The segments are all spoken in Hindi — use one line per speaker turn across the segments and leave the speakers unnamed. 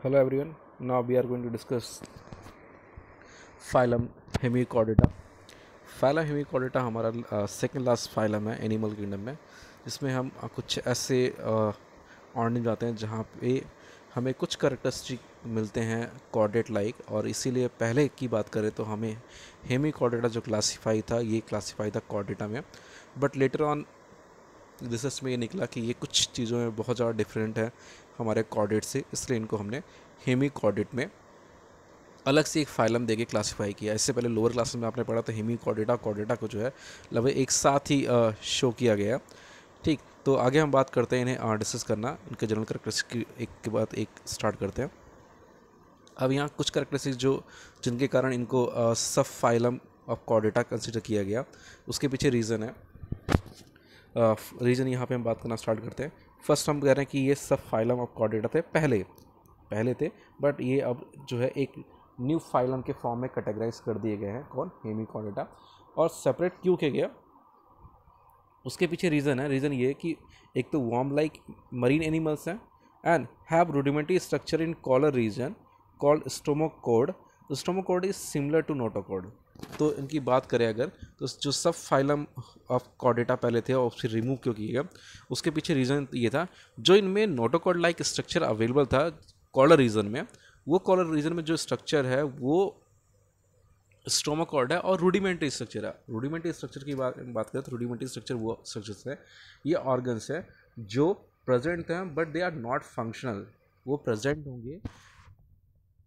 Hello everyone. Now we are going to discuss phylum Hemichordata. phylum Hemichordata हमारा सेकंड लास्ट फाइलम है एनिमल किंगडम में, जिसमें हम कुछ ऐसे ऑर्डिन जाते हैं जहाँ पे हमें कुछ करेक्टरिस्टिक मिलते हैं कॉर्डेट लाइक, और इसीलिए पहले की बात करें तो हमें हेमिकॉर्डेटा जो क्लासीफाई था ये क्लासीफाई था कॉर्डेटा में, बट लेटर ऑन रिसर्च में ये निकला कि ये कुछ चीज़ों में बहुत ज़्यादा डिफरेंट है हमारे कॉर्डेट से, इसलिए इनको हमने हेमिकॉर्डेट में अलग से एक फाइलम देके क्लासिफाई किया। इससे पहले लोअर क्लासेस में आपने पढ़ा था हेमिकॉर्डेटा कॉर्डेटा को जो है लगभग एक साथ ही शो किया गया। ठीक, तो आगे हम बात करते हैं इन्हें डिस्कस करना, इनके जनरल करेक्टरिस्टिक एक के बाद एक स्टार्ट करते हैं। अब यहाँ कुछ करेक्टरिस्टिक जिनके कारण इनको सब फाइलम ऑफ कॉर्डेटा कंसिडर किया गया, उसके पीछे रीज़न है। रीज़न यहाँ पे हम बात करना स्टार्ट करते हैं। फर्स्ट हम कह रहे हैं कि ये सब फाइलम ऑफ कॉर्डेटा थे पहले थे, बट ये अब जो है एक न्यू फाइलम के फॉर्म में कैटेगराइज कर दिए गए हैं। कौन? हेमिकॉर्डेटा। और सेपरेट क्यों किया गया, उसके पीछे रीज़न है। रीज़न ये कि एक तो वार्म लाइक मरीन एनिमल्स हैं and have rudimentary structure in collar region called stomochord. Stomochord is similar to notochord. तो इनकी बात करें अगर, तो जो सब फाइलम ऑफ कॉर्डेटा पहले थे और फिर रिमूव क्यों किया गया, उसके पीछे रीज़न ये था, जो इनमें नोटोकॉर्ड लाइक स्ट्रक्चर अवेलेबल था कॉलर रीजन में, वो कॉलर रीजन में जो स्ट्रक्चर है वो स्टोमोकॉर्ड है और रूडिमेंट्री स्ट्रक्चर है। रूडिमेंट्री स्ट्रक्चर की बात करें तो रूडिमेंट्री स्ट्रक्चर वो स्ट्रक्चर्स है, ये ऑर्गन्स है जो प्रेजेंट हैं but they are not functional. वो प्रेजेंट होंगे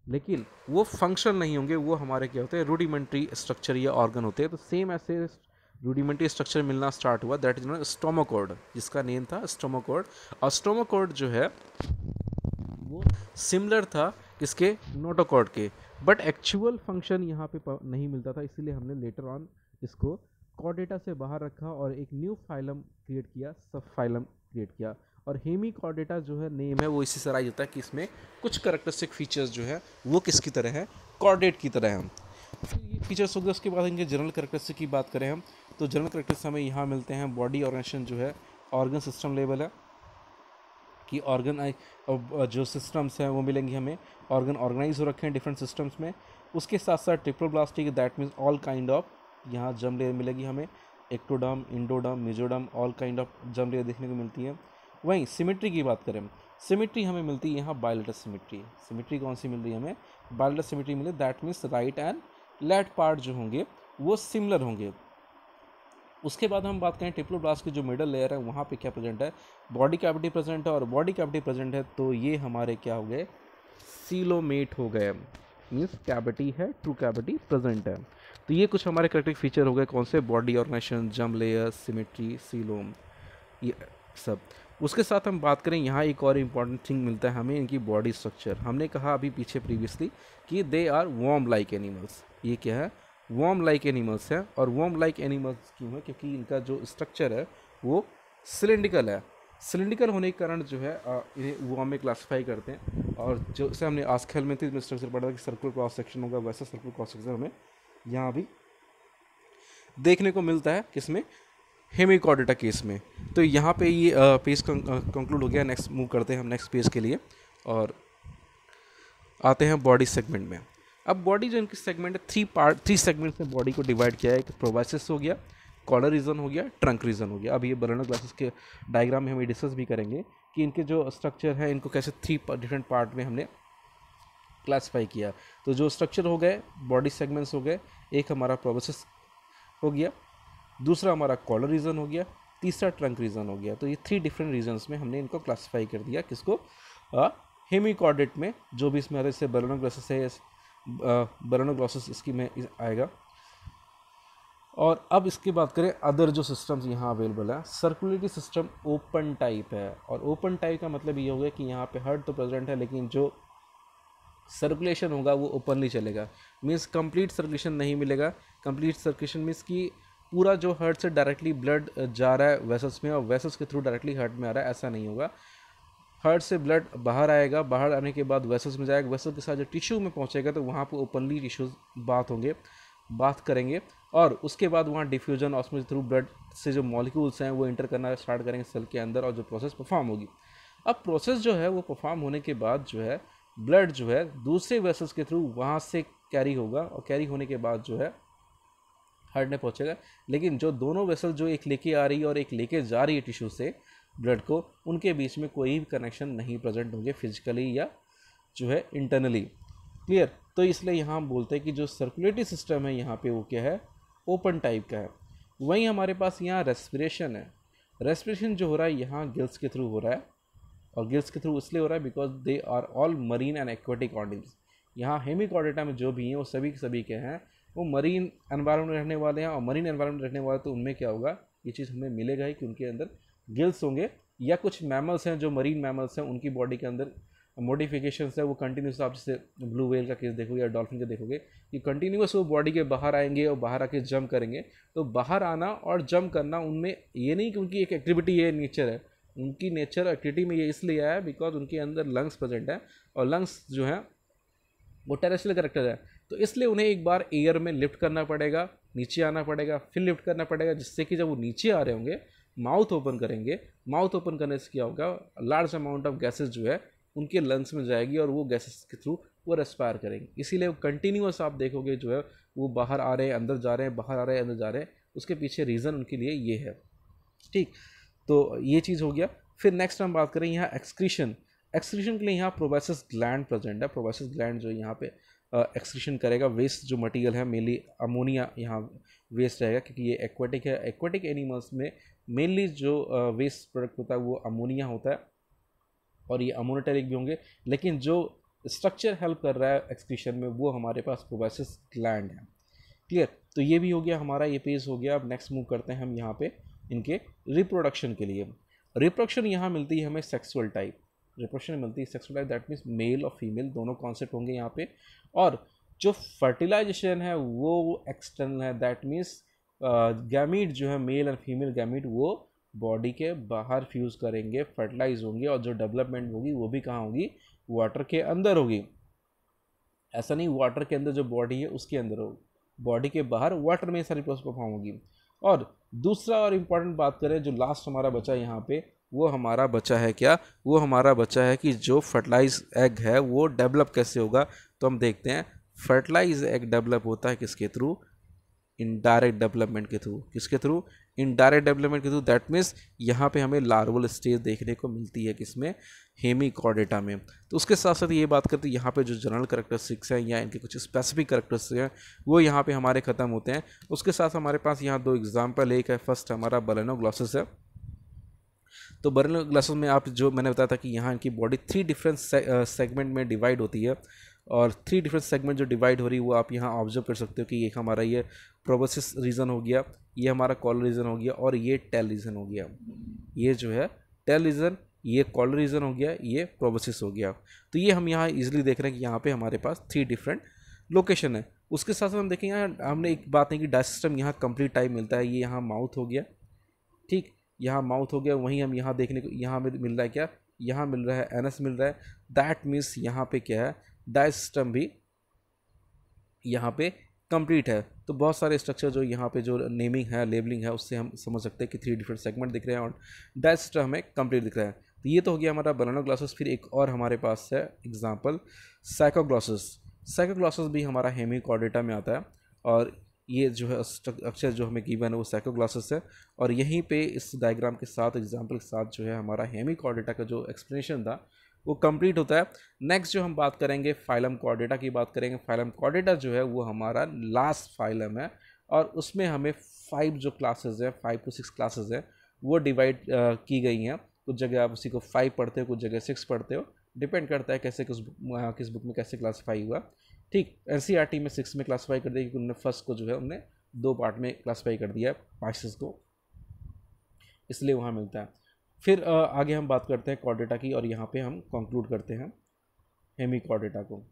लेकिन वो फंक्शनल नहीं होंगे, वो हमारे क्या होते हैं, रूडिमेंट्री स्ट्रक्चर या ऑर्गन होते हैं। तो सेम ऐसे रूडिमेंट्री स्ट्रक्चर मिलना स्टार्ट हुआ, दैट इज स्टोमोकॉर्ड, जिसका नेम था स्टोमोकॉर्ड। और स्टोमोकॉर्ड जो है वो सिमिलर था किसके? नोटोकॉर्ड के, बट एक्चुअल फंक्शन यहाँ पे नहीं मिलता था, इसीलिए हमने लेटर ऑन इसको कॉर्डेटा से बाहर रखा और एक न्यू फाइलम क्रिएट किया, सब फाइलम क्रिएट किया। और हेमिकॉर्डेटा जो है नेम है वो इसी से राइज होता है कि इसमें कुछ करेक्टरिस्टिक फीचर्स जो है वो किसकी तरह है? कॉर्डेट की तरह है। फिर ये फीचर्स हो गए, उसके बाद इनके जनरल करेक्टरिस्टिक की बात करें हम, तो जनरल करेक्टरिस्टिक हमें यहाँ मिलते हैं। बॉडी ऑर्गेनाइजेशन जो है ऑर्गन सिस्टम लेवल है कि ऑर्गन जो सिस्टम्स हैं वो मिलेंगे हमें, ऑर्गन ऑर्गेनाइज हो रखे हैं डिफरेंट सिस्टम्स में। उसके साथ साथ triploblastic, that means all kind of, यहाँ जर्म लेयर मिलेगी हमें, ectoderm, endoderm, mesoderm, all kind of germ layer देखने को मिलती है। वहीं सिमेट्री की बात करें, सिमेट्री हमें मिलती है यहाँ बायलेटरल सिमेट्री। सिमेट्री कौन सी मिल रही है हमें? बायलेटरल सिमेट्री मिले, that means right and left part जो होंगे वो सिमिलर होंगे। उसके बाद हम बात करें ट्रिप्लोब्लास्ट की जो मिडल लेयर है वहाँ पे क्या प्रेजेंट है? बॉडी कैविटी प्रेजेंट है, और बॉडी कैविटी प्रेजेंट है तो ये हमारे क्या हो गए? सीलोमेट हो गए, मीन्स कैविटी है, ट्रू कैविटी प्रेजेंट है। तो ये कुछ हमारे करेक्टिव फीचर हो गए, कौन से? बॉडी ऑर्गेनाइजेशन, जम लेयर, सिमेट्री, सीलोम, ये सब। उसके साथ हम बात करें, यहाँ एक और इम्पॉर्टेंट थिंग मिलता है हमें, इनकी बॉडी स्ट्रक्चर। हमने कहा अभी पीछे प्रीवियसली कि they are worm like animals. ये क्या है? वॉर्म लाइक एनिमल्स है। और वॉर्म लाइक एनिमल्स क्यों है? क्योंकि इनका जो स्ट्रक्चर है वो सिलेंड्रिकल है। सिलेंड्रिकल होने के कारण जो है इन्हें वॉर्म में क्लासीफाई करते हैं। और जो से हमने आस्केल में थी स्ट्रक्चर पढ़ा था कि सर्कुलर क्रॉस सेक्शन होगा, वैसा सर्कुलर क्रॉस सेक्शन हमें यहाँ भी देखने को मिलता है, किसमें? हेमिकॉर्डेटा केस में। तो यहाँ पे ये पेज कंक्लूड हो गया। नेक्स्ट मूव करते हैं हम नेक्स्ट पेज के लिए और आते हैं बॉडी सेगमेंट में। अब बॉडी जो इनकी सेगमेंट है, थ्री सेगमेंट में बॉडी को डिवाइड किया है। एक प्रोबाइसिस हो गया, कॉलर रीजन हो गया, ट्रंक रीजन हो गया। अब ये बर्नर ग्लासेस के डायग्राम में हम डिस्कस भी करेंगे कि इनके जो स्ट्रक्चर है इनको कैसे थ्री डिफरेंट पार्ट में हमने क्लासीफाई किया। तो जो स्ट्रक्चर हो गए, बॉडी सेगमेंट्स हो गए, एक हमारा प्रोबाइसिस हो गया, दूसरा हमारा कॉलर रीजन हो गया, तीसरा ट्रंक रीजन हो गया। तो ये थ्री डिफरेंट रीजन्स में हमने इनको क्लासीफाई कर दिया, किसको? हेमिकॉर्डेट में। जो भी इसमें जैसे बर्नर ग्लासेस है, बर्नर ग्लासेस इसकी में आएगा। और अब इसकी बात करें अदर जो सिस्टम्स यहाँ अवेलेबल है, सर्कुलेटरी सिस्टम ओपन टाइप है। और ओपन टाइप का मतलब ये हो गया कि यहाँ पे हार्ट तो प्रेजेंट है लेकिन जो सर्कुलेशन होगा वो ओपनली चलेगा, मीन्स कंप्लीट सर्कुलेशन नहीं मिलेगा। कंप्लीट सर्कुलेशन मीन्स कि पूरा जो हार्ट से डायरेक्टली ब्लड जा रहा है वेसल्स में और वेसल्स के थ्रू डायरेक्टली हार्ट में आ रहा है, ऐसा नहीं होगा। हार्ट से ब्लड बाहर आएगा, बाहर आने के बाद वेसल्स में जाएगा, वेसल के साथ जो टिश्यू में पहुंचेगा तो वहाँ पे ओपनली टिश्यूज बात करेंगे। और उसके बाद वहाँ डिफ्यूजन ऑस्मोसिस थ्रू ब्लड से जो मॉलिक्यूल्स हैं वो इंटर करना स्टार्ट करेंगे सेल के अंदर, और जो प्रोसेस परफॉर्म होगी। अब प्रोसेस जो है वो परफॉर्म होने के बाद जो है ब्लड जो है दूसरे वेसल्स के थ्रू वहाँ से कैरी होगा और कैरी होने के बाद जो है हार्ट में पहुँचेगा। लेकिन जो दोनों वेसल जो एक लेके आ रही है और एक लेके जा रही है टिश्यू से ब्लड को, उनके बीच में कोई भी कनेक्शन नहीं प्रेजेंट होंगे फिजिकली या जो है इंटरनली। क्लियर? तो इसलिए यहाँ हम बोलते हैं कि जो सर्कुलेटरी सिस्टम है यहाँ पे वो क्या है, ओपन टाइप का है। वहीं हमारे पास यहाँ रेस्पिरेशन है। रेस्पिरेशन जो हो रहा है यहाँ गिल्स के थ्रू हो रहा है, और गिल्स के थ्रू इसलिए हो रहा है because they are all marine and aquatic organisms. यहाँ हेमिकॉर्डेटा में जो भी हैं वो सभी के सभी के हैं वो मरीन एनवायरनमेंट में रहने वाले हैं, और मरीन एनवायरनमेंट में रहने वाले तो उनमें क्या होगा, ये चीज़ हमें मिलेगा ही कि उनके अंदर गिल्स होंगे, या कुछ मैमल्स हैं जो मरीन मैमल्स हैं उनकी बॉडी के अंदर मॉडिफिकेशंस है वो कंटिन्यूस। आप जैसे ब्लू व्हेल का केस देखोगे या डॉल्फिन का देखोगे कि कंटिन्यूस वो बॉडी के बाहर आएंगे और बाहर आके जंप करेंगे। तो बाहर आना और जंप करना उनमें ये नहीं कि उनकी एक एक्टिविटी ये नेचर है, उनकी नेचर एक्टिविटी में ये इसलिए आया बिकॉज उनके अंदर लंग्स प्रेजेंट है, और लंग्स जो है वो टेरेस्ट्रियल करेक्टर है। तो इसलिए उन्हें एक बार एयर में लिफ्ट करना पड़ेगा, नीचे आना पड़ेगा, फिर लिफ्ट करना पड़ेगा, जिससे कि जब वो नीचे आ रहे होंगे माउथ ओपन करेंगे। माउथ ओपन करने से क्या होगा, लार्ज अमाउंट ऑफ गैसेस जो है उनके लंग्स में जाएगी और वो गैसेस के थ्रू वो रेस्पायर करेंगे। इसीलिए वो कंटिन्यूअस आप देखोगे जो है वो बाहर आ रहे हैं अंदर जा रहे हैं, बाहर आ रहे हैं अंदर जा रहे हैं। उसके पीछे रीज़न उनके लिए ये है। ठीक, तो ये चीज़ हो गया। फिर नेक्स्ट हम बात करें यहाँ एक्सक्रीशन। एक्सक्रीशन के लिए यहाँ प्रोबेसिस ग्लैंड प्रेजेंट है। प्रोबेसिस ग्लैंड जो यहाँ पे एक्सक्रीशन करेगा वेस्ट जो मटेरियल है, मेनली अमोनिया यहाँ वेस्ट रहेगा क्योंकि ये एक्वेटिक है। एक्वेटिक एनिमल्स में मेनली जो वेस्ट प्रोडक्ट होता है वो अमोनिया होता है, और ये अमोनोटेरिक भी होंगे, लेकिन जो स्ट्रक्चर हेल्प कर रहा है एक्सक्रीशन में वो हमारे पास प्रोबेसिस ग्लैंड है। क्लियर? तो ये भी हो गया हमारा, ये पेज हो गया। अब नेक्स्ट मूव करते हैं हम यहाँ पे इनके रिप्रोडक्शन के लिए। रिप्रोडक्शन यहाँ मिलती है हमें सेक्सुअल टाइप। रिप्रोडक्शन मिलती है sexual type, that means male और फीमेल दोनों कॉन्सेप्ट होंगे यहाँ पे। और जो फर्टिलाइजेशन है वो एक्सटर्नल है, दैट मीन्स गैमीट जो है मेल एंड फीमेल गैमीट वो बॉडी के बाहर फ्यूज़ करेंगे, फर्टिलाइज होंगे, और जो डेवलपमेंट होगी वो भी कहाँ होगी, वाटर के अंदर होगी। ऐसा नहीं वाटर के अंदर जो बॉडी है उसके अंदर होगी, बॉडी के बाहर वाटर में सारी प्रोसेस परफॉर्म होगी। और दूसरा और इम्पॉर्टेंट बात करें, जो लास्ट हमारा बचा यहाँ पे, वो हमारा बचा है क्या, वो हमारा बचा है कि जो फर्टिलाइज एग है वो डेवलप कैसे होगा। तो हम देखते हैं फर्टिलाइज एग डेवलप होता है किसके थ्रू, इनडायरेक्ट डेवलपमेंट के थ्रू। किसके थ्रू, इनडायरेक्ट डेवलपमेंट के थ्रू। दैट मीन्स यहाँ पे हमें लार्वल स्टेज देखने को मिलती है किसमें, हेमिकॉर्डेटा में। तो उसके साथ साथ ये बात करते हैं यहाँ पे जो जनरल करैक्टरिस्टिक्स हैं या इनके कुछ स्पेसिफिक करैक्टरिस्टिक्स हैं वो यहाँ पे हमारे ख़त्म होते हैं। उसके साथ हमारे पास यहाँ दो एग्जाम्पल, एक है फर्स्ट हमारा बलेनोग्लॉसस है। तो बलेनोग्लॉसस में आप जो मैंने बताया था कि यहाँ इनकी बॉडी 3 डिफरेंट सेगमेंट में डिवाइड होती है, और 3 डिफरेंट सेगमेंट जो डिवाइड हो रही है वो आप यहाँ ऑब्जर्व कर सकते हो कि एक हमारा ये प्रोबेसिस रीजन हो गया, ये हमारा कॉलर रीजन हो गया, और ये टेल रीजन हो गया। ये जो है टेल रीजन, ये कॉलर रीजन हो गया, ये प्रोबेसिस हो गया। तो ये हम यहाँ इजीली देख रहे हैं कि यहाँ पे हमारे पास 3 डिफरेंट लोकेशन है। उसके साथ साथ हम देखें यहाँ हमने एक बात नहीं कि डाइजेस्टम यहाँ कंप्लीट टाइम मिलता है। ये यहाँ माउथ हो गया, ठीक, यहाँ माउथ हो गया। वहीं हम यहाँ देखने को यहाँ में मिल रहा है क्या, यहाँ मिल रहा है एनस मिल रहा है। दैट मीन्स यहाँ पे क्या है, डाइजेस्टम भी यहाँ पे कंप्लीट है। तो बहुत सारे स्ट्रक्चर जो यहाँ पे जो नेमिंग है, लेबलिंग है, उससे हम समझ सकते हैं कि 3 डिफरेंट सेगमेंट दिख रहे हैं और डाइजेस्टम हमें कंप्लीट दिख रहा है। तो ये तो हो गया हमारा बलेनोग्लॉसस। फिर एक और हमारे पास है एग्जाम्पल साइकोग्लॉसस। साइकोग्लॉसस भी हमारा हेमिकॉर्डेटा में आता है, और ये जो है स्ट्रक्चर जो हमें गिवन है वो साइकोग्लॉसस है। और यहीं पे इस डायग्राम के साथ एग्जाम्पल के साथ जो है हमारा हेमिकॉर्डेटा का जो एक्सप्लेनेशन था वो कंप्लीट होता है। नेक्स्ट जो हम बात करेंगे फाइलम कॉर्डेटा की बात करेंगे। फाइलम कॉर्डेटा जो है वो हमारा लास्ट फाइलम है, और उसमें हमें 5 जो क्लासेस हैं, 5 to 6 क्लासेस हैं वो डिवाइड की गई हैं। कुछ जगह आप उसी को 5 पढ़ते हो, कुछ जगह 6 पढ़ते हो, डिपेंड करता है कैसे किस बुक में कैसे क्लासीफाई हुआ। ठीक, एनसीईआरटी में 6 में क्लासीफाई कर दिया क्योंकि उन्होंने फर्स्ट को जो है उन्होंने 2 पार्ट में क्लासीफाई कर दिया है पार्ट्स को, इसलिए वहाँ मिलता है। फिर आगे हम बात करते हैं कॉर्डेटा की, और यहाँ पे हम कंक्लूड करते हैं हेमिकॉर्डेटा को।